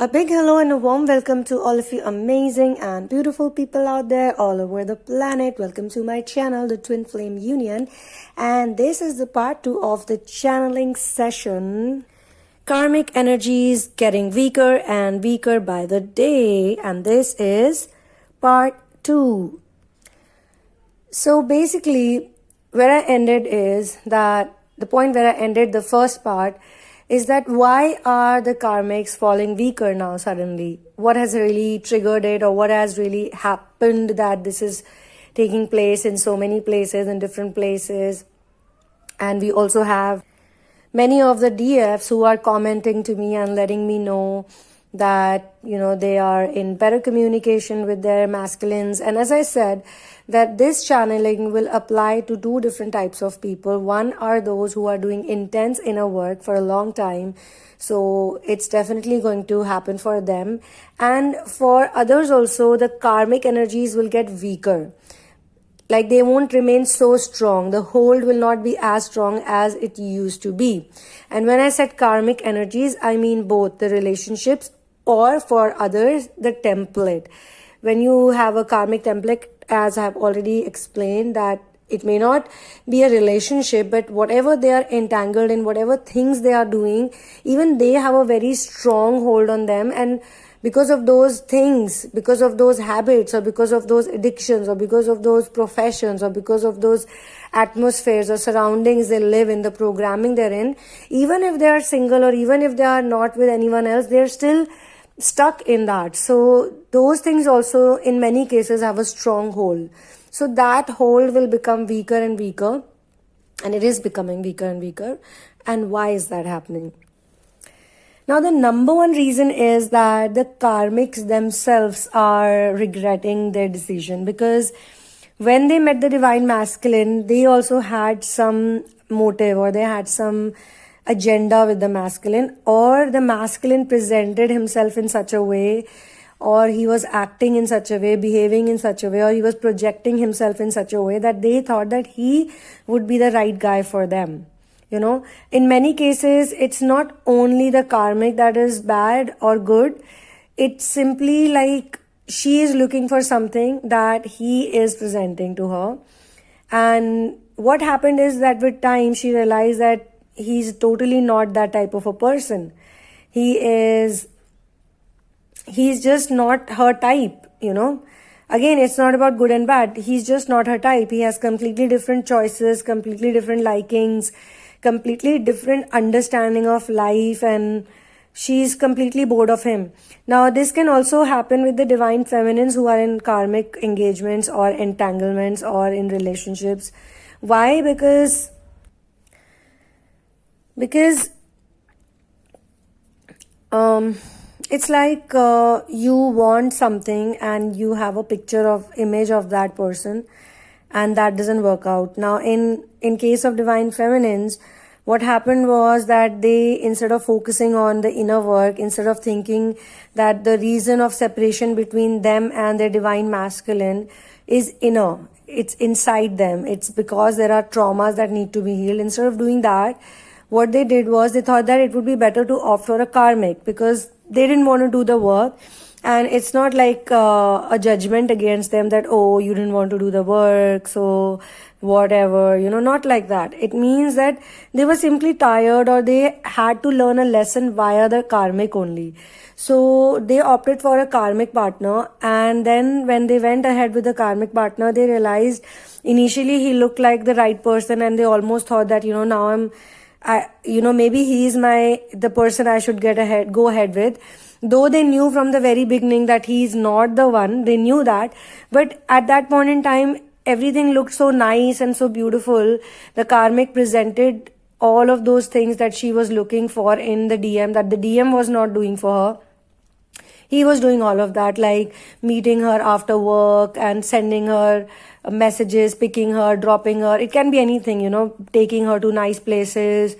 A big hello and a warm welcome to all of you amazing and beautiful people out there all over the planet. Welcome to my channel, the Twinflame Union. And this is the part 2 of the channeling session. Karmic energies getting weaker and weaker by the day. And this is part 2. So basically, where I ended is that the point where I ended the first part is that why are the karmics falling weaker now suddenly? What has really triggered it, or what has really happened that this is taking place in so many places, in different places? And we also have many of the DFs who are commenting to me and letting me know that, they are in better communication with their masculines. And as I said, that this channeling will apply to two different types of people. One are those who are doing intense inner work for a long time. So it's definitely going to happen for them. And for others also, the karmic energies will get weaker. Like they won't remain so strong. The hold will not be as strong as it used to be. And when I said karmic energies, I mean both the relationships or for others, the template. When you have a karmic template, as I have already explained, that it may not be a relationship, but whatever they are entangled in, whatever things they are doing, even they have a very strong hold on them. And because of those things, because of those habits, or because of those addictions, or because of those professions, or because of those atmospheres or surroundings they live in, the programming they're in, even if they are single or even if they are not with anyone else, they're still stuck in that. So those things also in many cases have a strong hold. So that hold will become weaker and weaker, and it is becoming weaker and weaker. And why is that happening? Now, the number one reason is that the karmics themselves are regretting their decision, because when they met the divine masculine, they also had some motive, or they had some agenda with the masculine, or the masculine presented himself in such a way, or he was acting in such a way, behaving in such a way, or he was projecting himself in such a way that they thought that he would be the right guy for them. In many cases, it's not only the karmic that is bad or good. It's simply like she is looking for something that he is presenting to her. And what happened is that with time, she realized that he's totally not that type of a person. He's just not her type, Again, it's not about good and bad. He's just not her type. He has completely different choices, completely different likings, completely different understanding of life, and she's completely bored of him. Now, this can also happen with the divine feminines who are in karmic engagements or entanglements or in relationships. Why? Because it's like you want something and you have a image of that person, and that doesn't work out. Now, in case of divine feminines, what happened was that they, instead of focusing on the inner work, instead of thinking that the reason of separation between them and their divine masculine is inner, it's inside them, it's because there are traumas that need to be healed. Instead of doing that, what they did was they thought that it would be better to opt for a karmic, because they didn't want to do the work. And it's not like a judgment against them that, oh, you didn't want to do the work, so whatever, not like that. It means that they were simply tired, or they had to learn a lesson via the karmic only. So they opted for a karmic partner, and then when they went ahead with the karmic partner, they realized initially he looked like the right person, and they almost thought that, now maybe he is the person I should go ahead with. Though they knew from the very beginning that he is not the one, they knew that. But at that point in time, everything looked so nice and so beautiful. The karmic presented all of those things that she was looking for in the DM, that the DM was not doing for her. He was doing all of that, like meeting her after work and sending her messages, picking her, dropping her. It can be anything, taking her to nice places,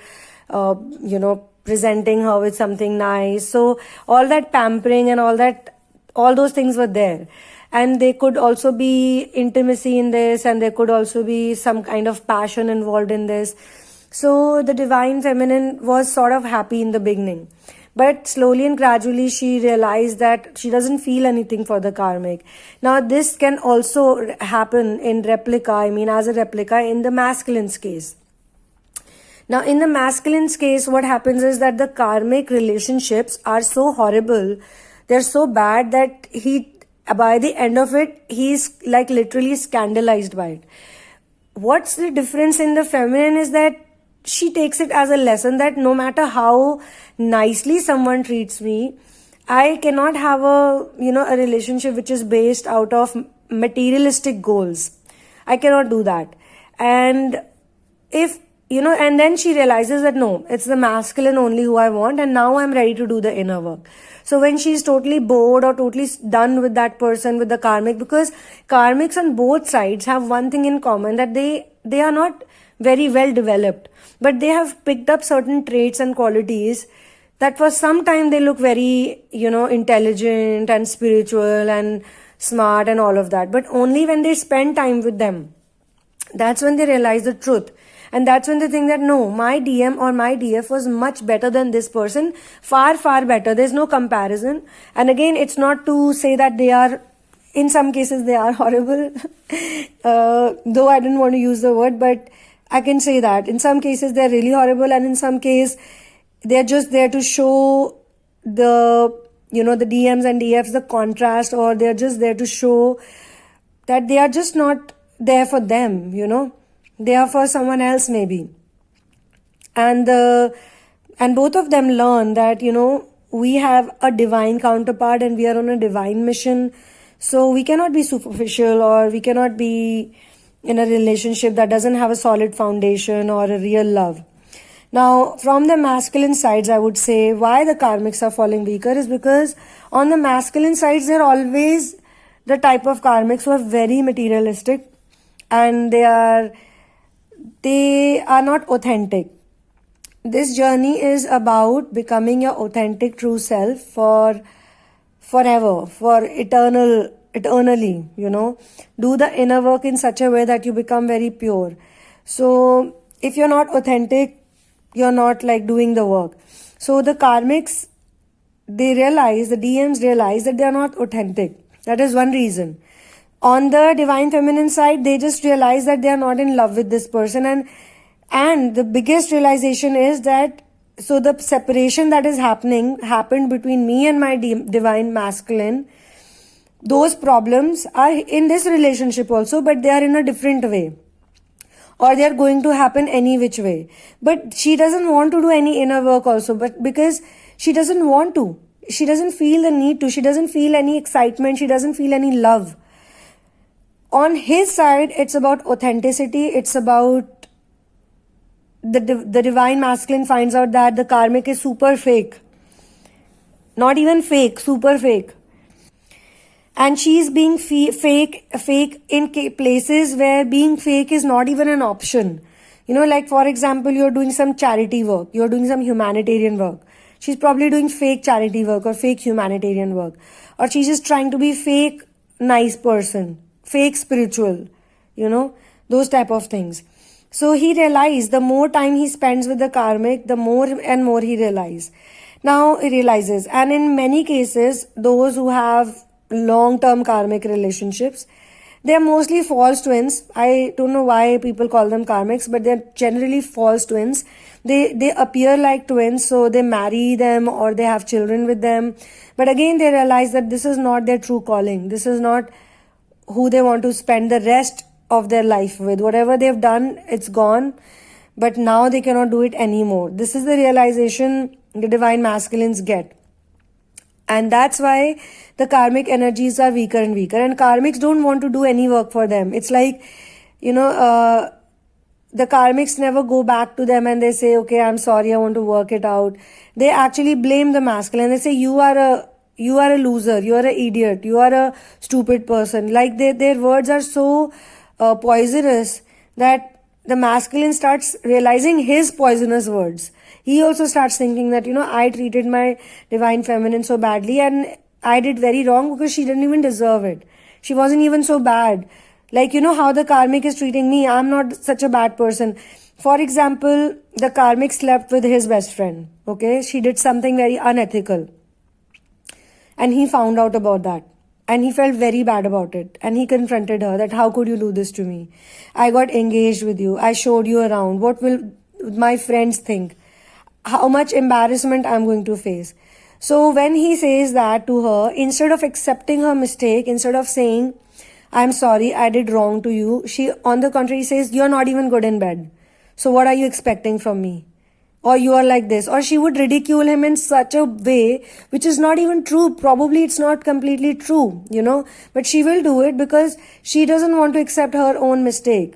presenting her with something nice. So all that pampering and all those things were there. And there could also be intimacy in this, and there could also be some kind of passion involved in this. So the divine feminine was sort of happy in the beginning. But slowly and gradually she realized that she doesn't feel anything for the karmic. Now this can also happen in replica, as a replica in the masculine's case. Now in the masculine's case, what happens is that the karmic relationships are so horrible, they're so bad that by the end of it, he's like literally scandalized by it. What's the difference in the feminine is that she takes it as a lesson that no matter how nicely someone treats me, I cannot have a relationship which is based out of materialistic goals. I cannot do that. And and then she realizes that no, it's the masculine only who I want, and now I'm ready to do the inner work. So when she's totally bored or totally done with that person, with the karmic, because karmics on both sides have one thing in common, that they are not very well developed, but they have picked up certain traits and qualities that for some time they look very, intelligent and spiritual and smart and all of that. But only when they spend time with them, that's when they realize the truth. And that's when they think that no, my DM or my DF was much better than this person. Far, far better. There's no comparison. And again, it's not to say that they are, in some cases, they are horrible. Though I didn't want to use the word, but I can say that. In some cases, they're really horrible. And in some cases, they're just there to show the DMs and DFs the contrast, or they're just there to show that they are just not there for them, They are for someone else maybe. And both of them learn that, we have a divine counterpart and we are on a divine mission. So we cannot be superficial, or we cannot be in a relationship that doesn't have a solid foundation or a real love. Now, from the masculine sides, I would say why the karmics are falling weaker is because on the masculine sides, they're always the type of karmics who are very materialistic, and they are not authentic. This journey is about becoming your authentic true self for forever, for eternally, Do the inner work in such a way that you become very pure. So if you're not authentic, you're not like doing the work. So the karmics, the DMs realize that they are not authentic. That is one reason. On the divine feminine side, they just realize that they are not in love with this person. And the biggest realization is that, so the separation that is happened between me and my divine masculine, those problems are in this relationship also, but they are in a different way. Or they are going to happen any which way. But she doesn't want to do any inner work also, but because she doesn't want to. She doesn't feel the need to. She doesn't feel any excitement. She doesn't feel any love. On his side, it's about authenticity. It's about the divine masculine finds out that the karmic is super fake. Not even fake, super fake. And she's being fake in places where being fake is not even an option. Like for example, you're doing some charity work. You're doing some humanitarian work. She's probably doing fake charity work or fake humanitarian work. Or she's just trying to be fake nice person. Fake spiritual. Those type of things. So he realized the more time he spends with the karmic, the more and more he realizes. And in many cases, those who have long-term karmic relationships, they are mostly false twins. I don't know why people call them karmics, but they're generally false twins. They appear like twins, so they marry them or they have children with them. But again, they realize that this is not their true calling. This is not who they want to spend the rest of their life with. Whatever they've done, it's gone. But now they cannot do it anymore. This is the realization the divine masculines get. And that's why the karmic energies are weaker and weaker. And karmics don't want to do any work for them. It's like, the karmics never go back to them and they say, okay, I'm sorry, I want to work it out. They actually blame the masculine. They say, you are a loser, you are an idiot, you are a stupid person. Like their words are so poisonous that the masculine starts realizing his poisonous words. He also starts thinking that, I treated my divine feminine so badly and I did very wrong because she didn't even deserve it. She wasn't even so bad. Like, how the karmic is treating me. I'm not such a bad person. For example, the karmic slept with his best friend. Okay, she did something very unethical. And he found out about that. And he felt very bad about it. And he confronted her that, how could you do this to me? I got engaged with you. I showed you around. What will my friends think? How much embarrassment I'm going to face. So when he says that to her, instead of accepting her mistake, instead of saying, I'm sorry, I did wrong to you, she on the contrary says, you're not even good in bed. So what are you expecting from me? Or you are like this. Or she would ridicule him in such a way which is not even true. Probably it's not completely true, But she will do it because she doesn't want to accept her own mistake.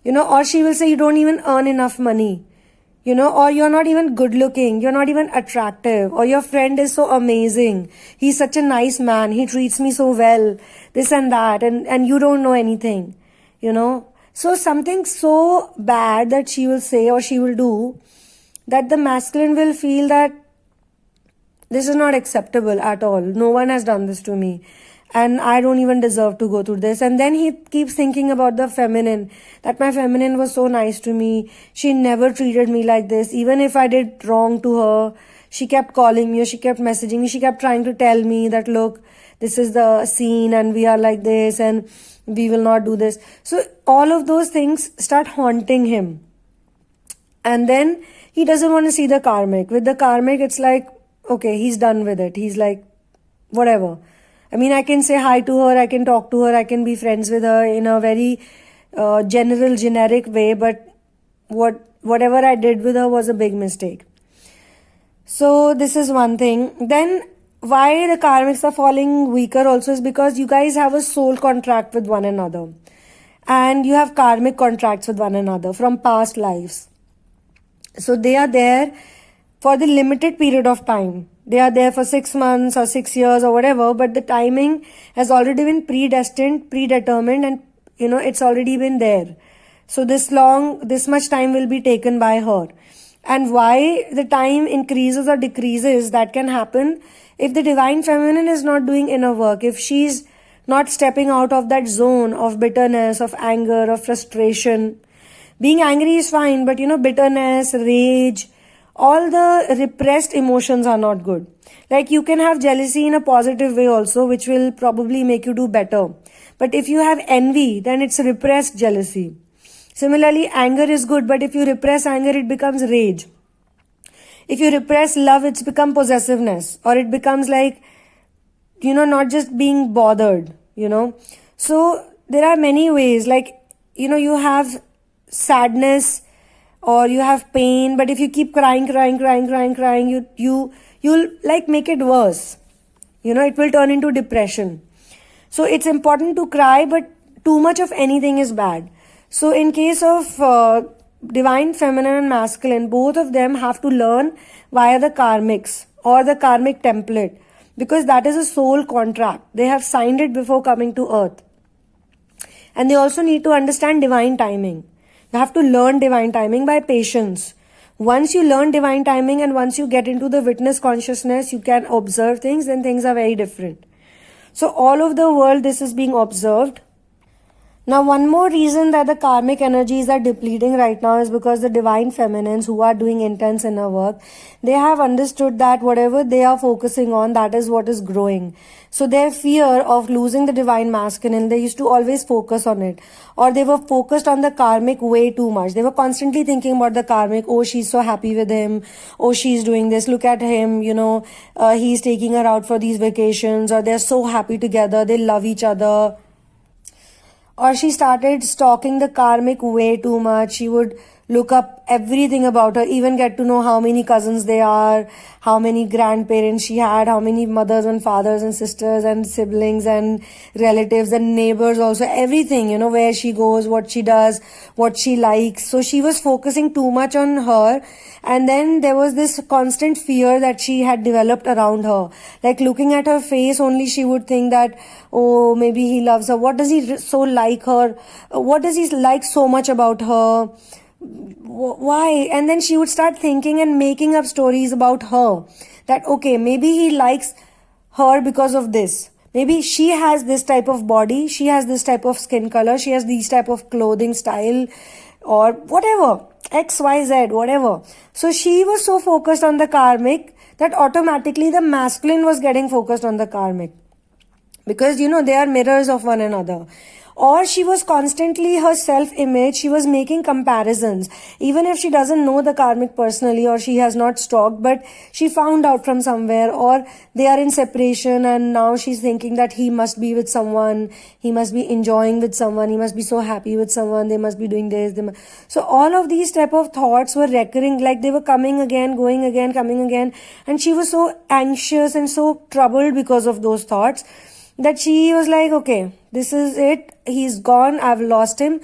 Or she will say you don't even earn enough money. Or you're not even good looking, you're not even attractive, or your friend is so amazing, he's such a nice man, he treats me so well, this and that, and you don't know anything, So something so bad that she will say or she will do, that the masculine will feel that this is not acceptable at all, no one has done this to me. And I don't even deserve to go through this. And then he keeps thinking about the feminine, that my feminine was so nice to me. She never treated me like this. Even if I did wrong to her, she kept calling me or she kept messaging me. She kept trying to tell me that, look, this is the scene and we are like this and we will not do this. So all of those things start haunting him. And then he doesn't want to see the karmic. With the karmic, it's like, okay, he's done with it. He's like, whatever. I mean, I can say hi to her, I can talk to her, I can be friends with her in a very generic way, but whatever I did with her was a big mistake. So this is one thing. Then why the karmics are falling weaker also is because you guys have a soul contract with one another. And you have karmic contracts with one another from past lives. So they are there for the limited period of time. They are there for 6 months or 6 years or whatever, but the timing has already been predetermined, and it's already been there. So this much time will be taken by her. And why the time increases or decreases, that can happen if the divine feminine is not doing inner work, if she's not stepping out of that zone of bitterness, of anger, of frustration. Being angry is fine, but bitterness, rage, all the repressed emotions are not good. Like you can have jealousy in a positive way also, which will probably make you do better. But if you have envy, then it's repressed jealousy. Similarly, anger is good, but if you repress anger, it becomes rage. If you repress love, it's become possessiveness, or it becomes like, not just being bothered, So there are many ways, like, you have sadness, or you have pain, but if you keep crying, you'll like make it worse. It will turn into depression. So it's important to cry, but too much of anything is bad. So in case of divine feminine and masculine, both of them have to learn via the karmics or the karmic template, because that is a soul contract. They have signed it before coming to earth. And they also need to understand divine timing. You have to learn divine timing by patience. Once you learn divine timing and once you get into the witness consciousness, you can observe things, then things are very different. So all over the world, this is being observed. Now, one more reason that the karmic energies are depleting right now is because the divine feminines who are doing intense inner work, they have understood that whatever they are focusing on, that is what is growing. So their fear of losing the divine masculine, they used to always focus on it. Or they were focused on the karmic way too much. They were constantly thinking about the karmic. Oh, she's so happy with him. Oh, she's doing this. Look at him. He's taking her out for these vacations. Or they're so happy together. They love each other. Or she started stalking the karmic way too much. She would look up everything about her, even get to know how many cousins they are, how many grandparents she had, how many mothers and fathers and sisters and siblings and relatives and neighbors also, everything, where she goes, what she does, what she likes. So she was focusing too much on her. And then there was this constant fear that she had developed around her. Like looking at her face only, she would think that, oh, maybe he loves her. What does he so like her? What does he like so much about her? Why? And then she would start thinking and making up stories about her. That, okay, maybe he likes her because of this. Maybe she has this type of body. She has this type of skin color. She has these type of clothing style or whatever. XYZ, whatever. So she was so focused on the karmic that automatically the masculine was getting focused on the karmic. Because, they are mirrors of one another. Or she was constantly, her self-image, she was making comparisons. Even if she doesn't know the karmic personally, or she has not stalked, but she found out from somewhere, or they are in separation and now she's thinking that he must be with someone, he must be enjoying with someone, he must be so happy with someone, they must be doing this. So all of these type of thoughts were recurring, like they were coming again, going again, coming again. And she was so anxious and so troubled because of those thoughts, that she was like, okay, this is it, he's gone, I've lost him.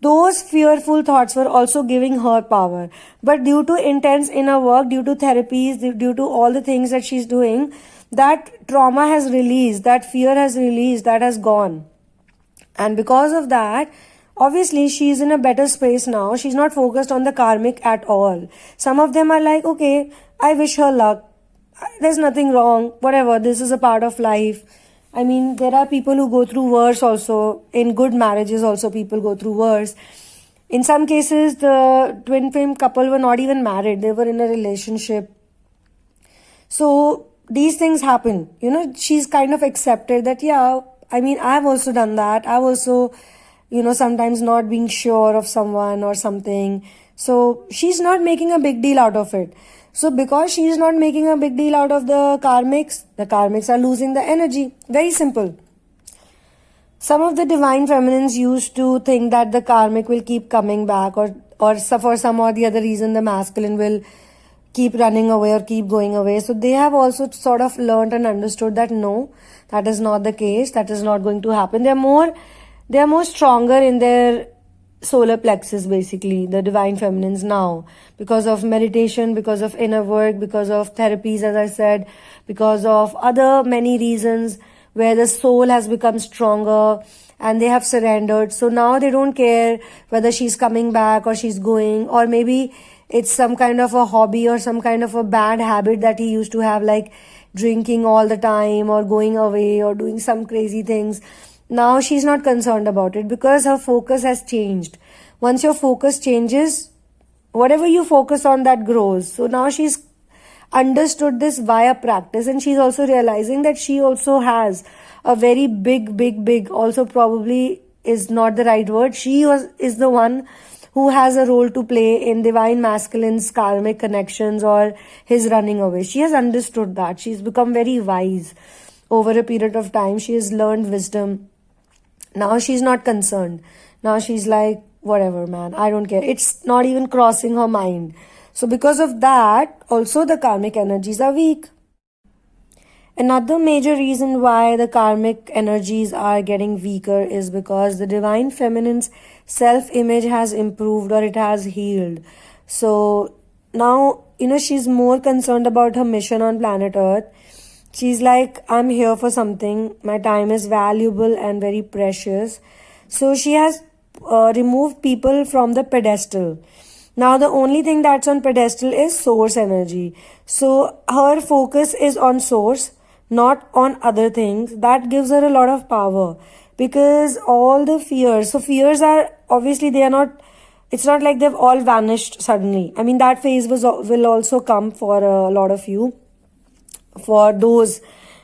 Those fearful thoughts were also giving her power. But due to intense inner work, due to therapies, due to all the things that she's doing, that trauma has released, that fear has released, that has gone. And because of that, obviously she's in a better space now. She's not focused on the karmic at all. Some of them are like, okay, I wish her luck, there's nothing wrong, whatever, this is a part of life. I mean, there are people who go through worse also. In good marriages also, people go through worse. In some cases, the twin flame couple were not even married. They were in a relationship. So, these things happen. She's kind of accepted that, yeah, I mean, I've also done that. I've also, sometimes not being sure of someone or something. So, she's not making a big deal out of it. So because she is not making a big deal out of the karmics are losing the energy. Very simple. Some of the divine feminines used to think that the karmic will keep coming back, or for some or the other reason the masculine will keep running away or keep going away. So they have also sort of learned and understood that no, that is not the case. That is not going to happen. They are more stronger in their solar plexus, basically, the divine feminines now, because of meditation, because of inner work, because of therapies, as I said, because of other many reasons where the soul has become stronger and they have surrendered. So now they don't care whether she's coming back or she's going, or maybe it's some kind of a hobby or some kind of a bad habit that he used to have, like drinking all the time or going away or doing some crazy things. Now she's not concerned about it because her focus has changed. Once your focus changes, whatever you focus on, that grows. So now she's understood this via practice, and she's also realizing that she also has a very big, also probably is not the right word. Is the one who has a role to play in divine masculine's karmic connections or his running away. She has understood that. She's become very wise over a period of time. She has learned wisdom. Now she's not concerned. Now she's like, whatever, man, I don't care. It's not even crossing her mind. So because of that, also the karmic energies are weak. Another major reason why the karmic energies are getting weaker is because the divine feminine's self-image has improved or it has healed. So now, she's more concerned about her mission on planet Earth. She's like, I'm here for something. My time is valuable and very precious. So she has removed people from the pedestal. Now the only thing that's on pedestal is source energy. So her focus is on source, not on other things. That gives her a lot of power, because all the fears, so fears are, obviously they are not, it's not like they've all vanished suddenly. I mean, that phase will also come for a lot of you. For those,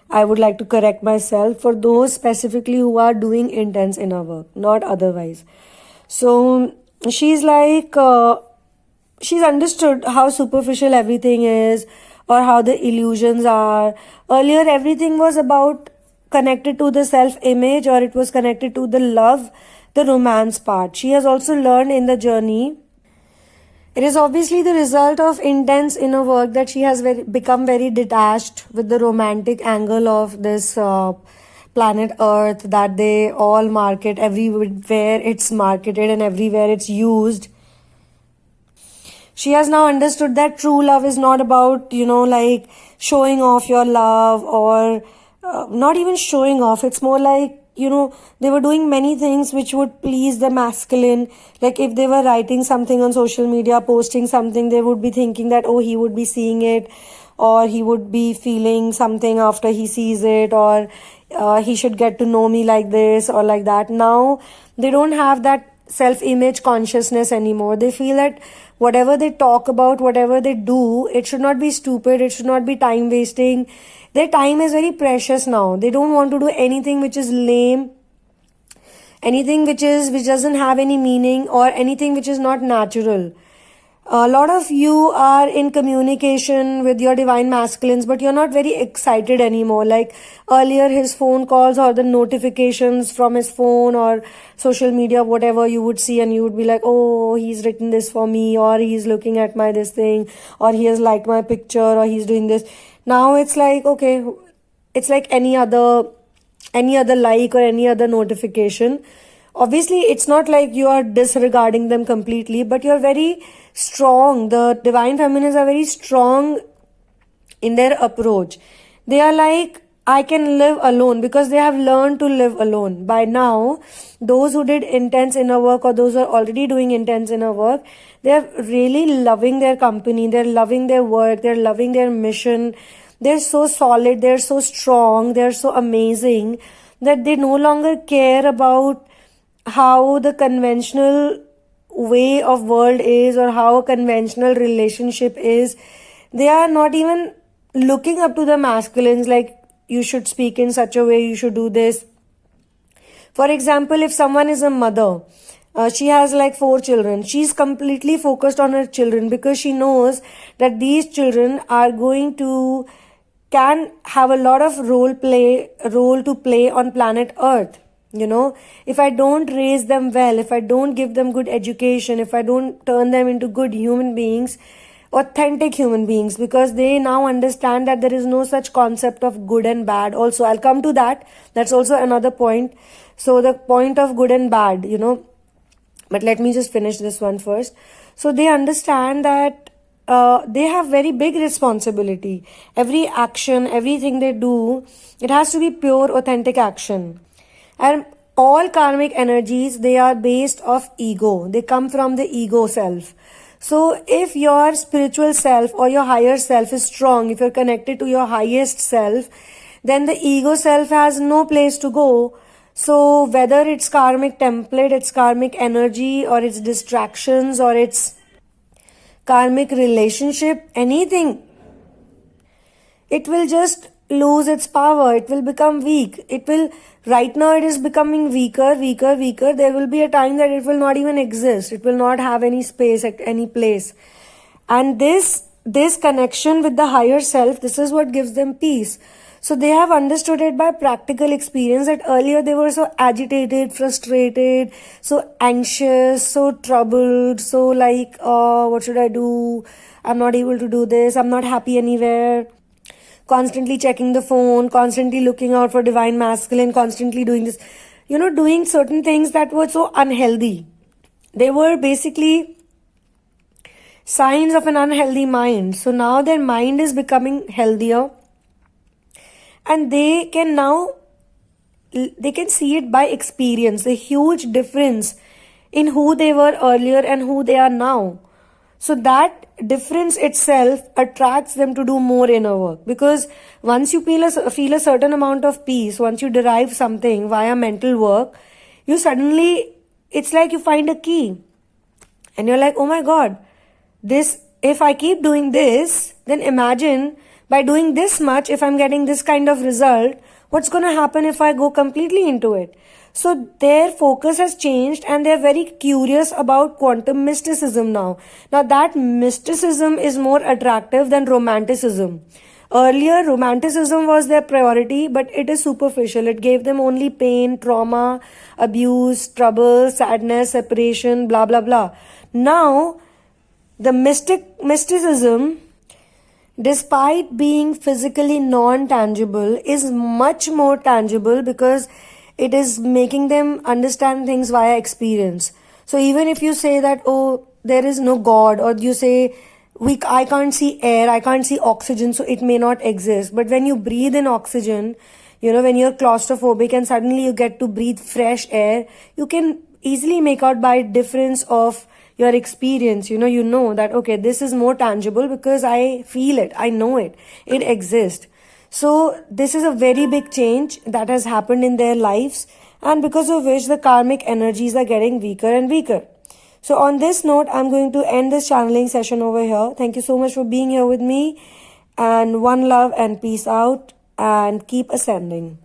I would like to correct myself, for those specifically who are doing intense inner work, not otherwise. So she's like, she's understood how superficial everything is, or how the illusions are. Earlier, everything was about connected to the self-image, or it was connected to the love, the romance part. She has also learned in the journey. It is obviously the result of intense inner work that she has become very detached with the romantic angle of this planet Earth that they all market. Everywhere it's marketed and everywhere it's used. She has now understood that true love is not about, like showing off your love, or not even showing off. It's more like, they were doing many things which would please the masculine. Like if they were writing something on social media, posting something, they would be thinking that, oh, he would be seeing it, or he would be feeling something after he sees it, or he should get to know me like this or like that. Now they don't have that self-image consciousness anymore. They feel that whatever they talk about, whatever they do, it should not be stupid, it should not be time wasting. Their time is very precious now. They don't want to do anything which is lame, anything which doesn't have any meaning, or anything which is not natural. A lot of you are in communication with your divine masculines, but you're not very excited anymore. Like earlier, his phone calls or the notifications from his phone or social media, whatever you would see, and you would be like, oh, he's written this for me, or he's looking at my this thing, or he has liked my picture, or he's doing this. Now it's like, okay, it's like any other like or any other notification. Obviously, it's not like you are disregarding them completely, but you're very strong. The divine feminines are very strong in their approach. They are like, I can live alone, because they have learned to live alone. By now, those who did intense inner work, or those who are already doing intense inner work, they're really loving their company, they're loving their work, they're loving their mission. They're so solid, they're so strong, they're so amazing that they no longer care about how the conventional way of world is, or how a conventional relationship is. They are not even looking up to the masculines, like you should speak in such a way, you should do this. For example, if someone is a mother, she has like 4 children, she's completely focused on her children, because she knows that these children are going to can have a lot of role to play on planet Earth. You know, if I don't raise them well, if I don't give them good education, if I don't turn them into good human beings, authentic human beings, because they now understand that there is no such concept of good and bad. Also, I'll come to that. That's also another point. So the point of good and bad, you know, but let me just finish this one first. So they understand that they have very big responsibility. Every action, everything they do, it has to be pure, authentic action. And all karmic energies, they are based off ego. They come from the ego self. So if your spiritual self or your higher self is strong, if you're connected to your highest self, then the ego self has no place to go. So whether it's karmic template, it's karmic energy, or it's distractions, or it's karmic relationship, anything, it will just lose its power. It will become weak. Right now it is becoming weaker. There will be a time that it will not even exist. It will not have any space at any place. And this connection with the higher self, this is what gives them peace. So they have understood it by practical experience, that earlier they were so agitated, frustrated, so anxious, so troubled, so like, what should I do? I'm not able to do this. I'm not happy anywhere. Constantly checking the phone, constantly looking out for divine masculine, constantly doing this, you know, doing certain things that were so unhealthy. They were basically signs of an unhealthy mind. So now their mind is becoming healthier, and they can see it by experience, the huge difference in who they were earlier and who they are now. So that difference itself attracts them to do more inner work, because once you feel a certain amount of peace, once you derive something via mental work, you suddenly, it's like you find a key and you're like, oh my God, if I keep doing this, then imagine by doing this much, if I'm getting this kind of result, what's going to happen if I go completely into it? So their focus has changed, and they're very curious about quantum mysticism now. Now that mysticism is more attractive than romanticism. Earlier, romanticism was their priority, but it is superficial. It gave them only pain, trauma, abuse, trouble, sadness, separation, blah, blah, blah. Now, the mysticism, despite being physically non-tangible, is much more tangible, because it is making them understand things via experience. So even if you say that, oh, there is no God, or you say, I can't see air, I can't see oxygen, so it may not exist. But when you breathe in oxygen, you know, when you're claustrophobic and suddenly you get to breathe fresh air, you can easily make out by difference of your experience. You know that, okay, this is more tangible because I feel it, I know it exists. So this is a very big change that has happened in their lives, and because of which the karmic energies are getting weaker and weaker. So on this note, I'm going to end this channeling session over here. Thank you so much for being here with me, and one love and peace out, and keep ascending.